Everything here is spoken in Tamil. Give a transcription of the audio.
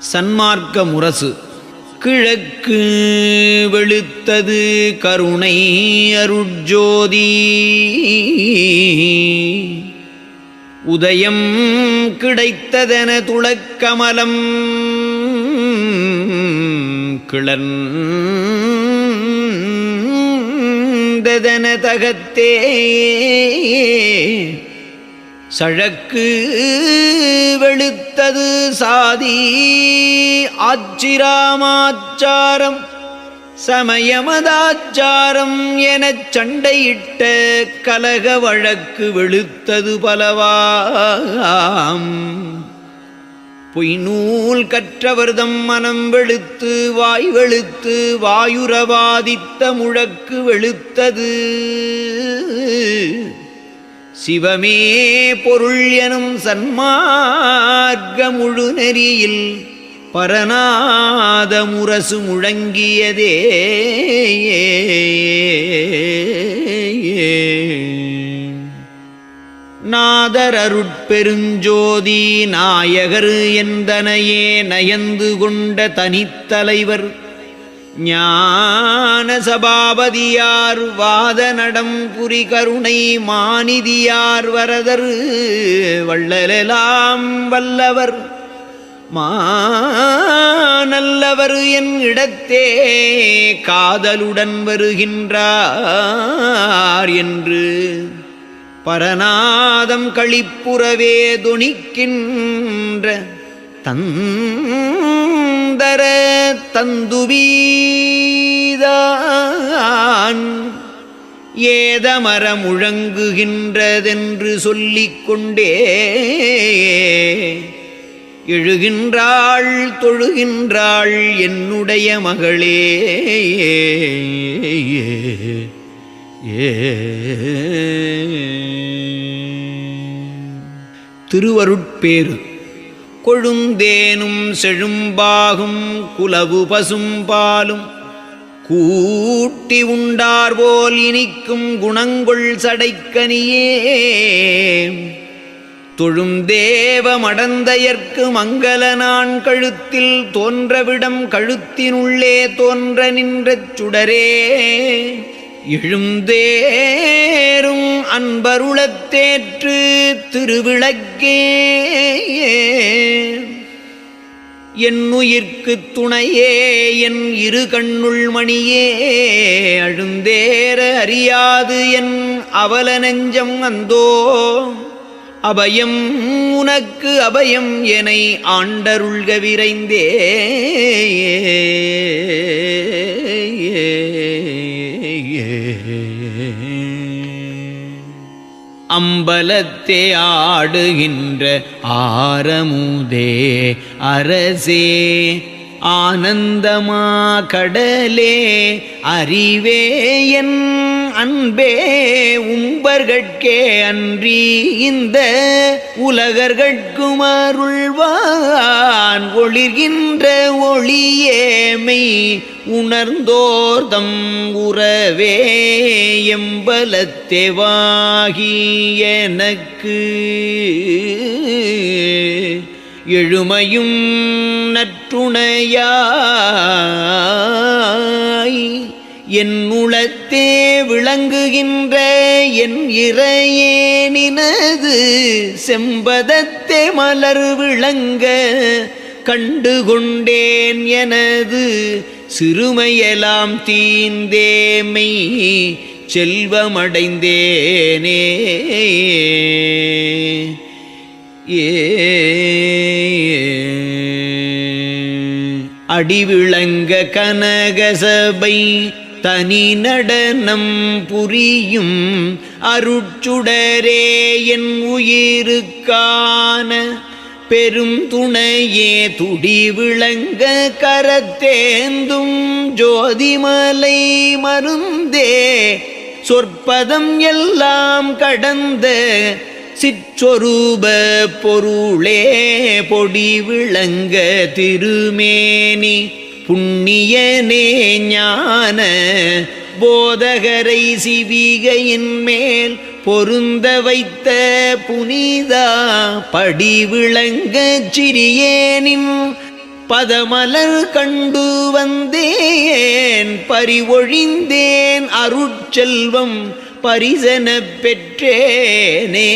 சன்மார்க்க முரசு. கிழக்கு வெளுத்தது கருணை அருட்ஜோதி, உதயம் கிடைத்ததென துளக்கமலம் கிளர்ந்ததென தகத்தே, சழக்கு வெளுத்தது சாதி ஆச்சிராமாச்சாரம் சமயமதாச்சாரம் எனச் சண்டையிட்ட கலக வழக்கு வெளுத்தது பலவாம். பொய்நூல் கற்றவர்தம் மனம் வெளுத்து வாய் வெளுத்து வாயுரவாதித்த முழக்கு வெளுத்தது. சிவமே பொருள் எனும் சன்மார்க்க முழு நெறியில் பரநாத முரசு முழங்கியதே. நாதர் அருட்பெருஞ்சோதி நாயகர் எந்தனையே நயந்து கொண்ட தனித்தலைவர் ஞான சபாபதியார் வாத நடம் புரி கருணை மாநிதியார் வரதர் வள்ளலெலாம் வல்லவர் மாநல்லவர் என் இடத்தே காதலுடன் வருகின்றார் என்று பரநாதம் களிப்புறவே தொனிக்கின்ற தந்தர தந்துவீதான் ஏதமர முழங்குகின்றதென்று சொல்லிக் கொண்டே எழுகின்றாள் தொழுகின்றாள் என்னுடைய மகளே. திருவருட்பேறு. கொழுந்தேனும் செழும்பாகும் குலவு பசும்பாலும் கூட்டி உண்டார்போல் இனிக்கும் குணங்கொள் சடைக்கனியே, தொழுந்தேவ மடந்தையர்க்கு மங்கள நான் கழுத்தில் தோன்றவிடம் கழுத்தினுள்ளே தோன்ற நின்ற சுடரே, எழுந்தேரும் அன்பருளத்தேற்று திருவிளக்கே, என்னுயிர்க்கு துணையே என் இரு கண்ணுள் மணியே, அழுந்தேற அறியாது என் அவல நெஞ்சம் அந்தோ, அபயம் உனக்கு அபயம் எனை ஆண்டருள்க விரைந்தே. அம்பலத்தே ஆடுகின்ற ஆரமுதே அரசே, ஆனந்தமா கடலே, அறிவே என் அன்பே, உம்பர்கட்கே அன்றி இந்த உலகர்கட்கும் அருள்வான், ஒளிர்கின்ற ஒளியேமை உணர்ந்தோர்தம் உறவே, எம்பலத்தேவாகி எனக்கு எழுமையும் நற்றுணையாய், என்னுளத்தே விளங்குகின்ற என் இறையே நினது செம்பதத்தே மலர் விளங்க கண்டுகொண்டேன், எனது சிறுமையெல்லாம் தீந்தேமை செல்வமடைந்தேனே. அடிவிளங்க கனகசபை தனி நடனம் புரியும் அருட்சுடரே, என் உயிருக்கான பெரும் துணையே, துடி விளங்க கரத்தேந்தும் ஜோதிமலை மருந்தே, சொற்பதம் எல்லாம் கடந்த சிற்றொரூப பொருளே, பொடி விளங்க திருமேனி புண்ணியனே, ஞான போதகரை சிவிகையின் மேல் பொருந்த வைத்த புனிதா, படி விளங்க சிறியேனின் பதமலர் கண்டு வந்தேன் பறிவொழிந்தேன் அருட்செல்வம் பரிசனப் பெற்றேனே.